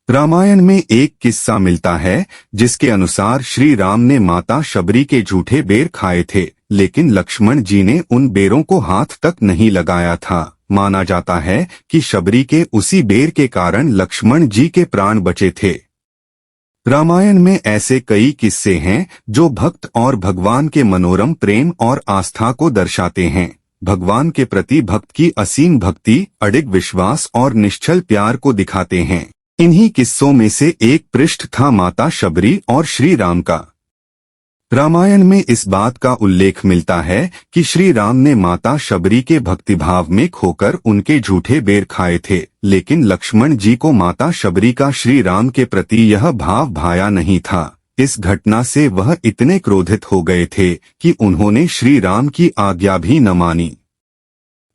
रामायण में एक किस्सा मिलता है जिसके अनुसार श्री राम ने माता शबरी के झूठे बेर खाए थे, लेकिन लक्ष्मण जी ने उन बेरों को हाथ तक नहीं लगाया था। माना जाता है कि शबरी के उसी बेर के कारण लक्ष्मण जी के प्राण बचे थे। रामायण में ऐसे कई किस्से हैं जो भक्त और भगवान के मनोरम प्रेम और आस्था को दर्शाते हैं। भगवान के प्रति भक्त की असीम भक्ति, अडिग विश्वास और निश्चल प्यार को दिखाते हैं। इन्हीं किस्सों में से एक पृष्ठ था माता शबरी और श्री राम का। रामायण में इस बात का उल्लेख मिलता है कि श्री राम ने माता शबरी के भक्तिभाव में खोकर उनके झूठे बेर खाए थे, लेकिन लक्ष्मण जी को माता शबरी का श्री राम के प्रति यह भाव भाया नहीं था। इस घटना से वह इतने क्रोधित हो गए थे कि उन्होंने श्री राम की आज्ञा भी न मानी।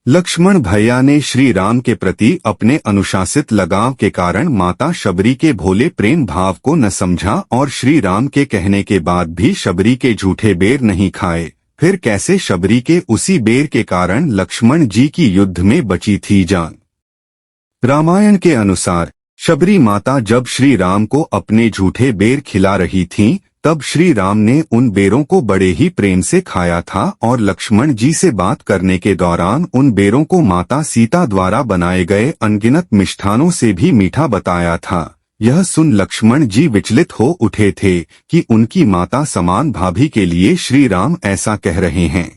लक्ष्मण भैया ने श्री राम के प्रति अपने अनुशासित लगाव के कारण माता शबरी के भोले प्रेम भाव को न समझा और श्री राम के कहने के बाद भी शबरी के झूठे बेर नहीं खाए। फिर कैसे शबरी के उसी बेर के कारण लक्ष्मण जी की युद्ध में बची थी जान। रामायण के अनुसार शबरी माता जब श्री राम को अपने झूठे बेर खिला रही थीं, तब श्री राम ने उन बेरों को बड़े ही प्रेम से खाया था और लक्ष्मण जी से बात करने के दौरान उन बेरों को माता सीता द्वारा बनाए गए अनगिनत मिष्ठानों से भी मीठा बताया था। यह सुन लक्ष्मण जी विचलित हो उठे थे कि उनकी माता समान भाभी के लिए श्री राम ऐसा कह रहे हैं।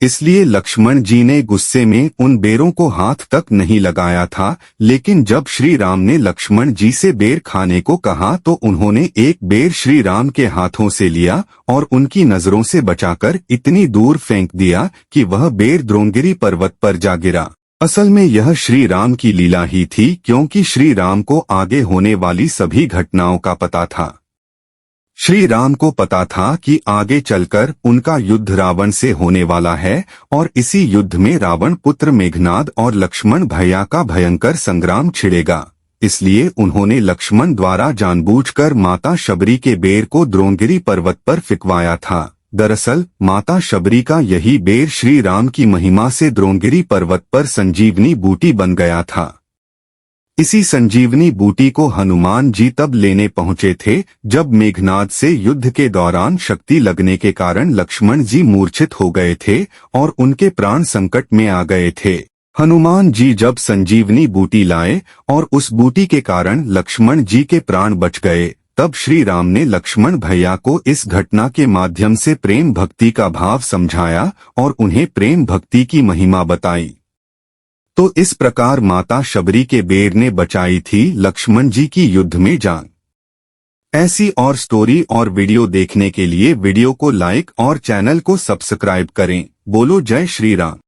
इसलिए लक्ष्मण जी ने गुस्से में उन बेरों को हाथ तक नहीं लगाया था, लेकिन जब श्री राम ने लक्ष्मण जी से बेर खाने को कहा तो उन्होंने एक बेर श्री राम के हाथों से लिया और उनकी नजरों से बचाकर इतनी दूर फेंक दिया कि वह बेर द्रोणगिरी पर्वत पर जा गिरा। असल में यह श्री राम की लीला ही थी, क्योंकि श्री राम को आगे होने वाली सभी घटनाओं का पता था। श्री राम को पता था कि आगे चलकर उनका युद्ध रावण से होने वाला है और इसी युद्ध में रावण पुत्र मेघनाद और लक्ष्मण भैया का भयंकर संग्राम छिड़ेगा। इसलिए उन्होंने लक्ष्मण द्वारा जानबूझकर माता शबरी के बेर को द्रोणगिरी पर्वत पर फिकवाया था। दरअसल माता शबरी का यही बेर श्री राम की महिमा से द्रोणगिरी पर्वत पर संजीवनी बूटी बन गया था। इसी संजीवनी बूटी को हनुमान जी तब लेने पहुंचे थे जब मेघनाद से युद्ध के दौरान शक्ति लगने के कारण लक्ष्मण जी मूर्छित हो गए थे और उनके प्राण संकट में आ गए थे। हनुमान जी जब संजीवनी बूटी लाए और उस बूटी के कारण लक्ष्मण जी के प्राण बच गए, तब श्री राम ने लक्ष्मण भैया को इस घटना के माध्यम से प्रेम भक्ति का भाव समझाया और उन्हें प्रेम भक्ति की महिमा बताई। तो इस प्रकार माता शबरी के बेर ने बचाई थी लक्ष्मण जी की युद्ध में जान। ऐसी और स्टोरी और वीडियो देखने के लिए वीडियो को लाइक और चैनल को सब्सक्राइब करें। बोलो जय श्री राम।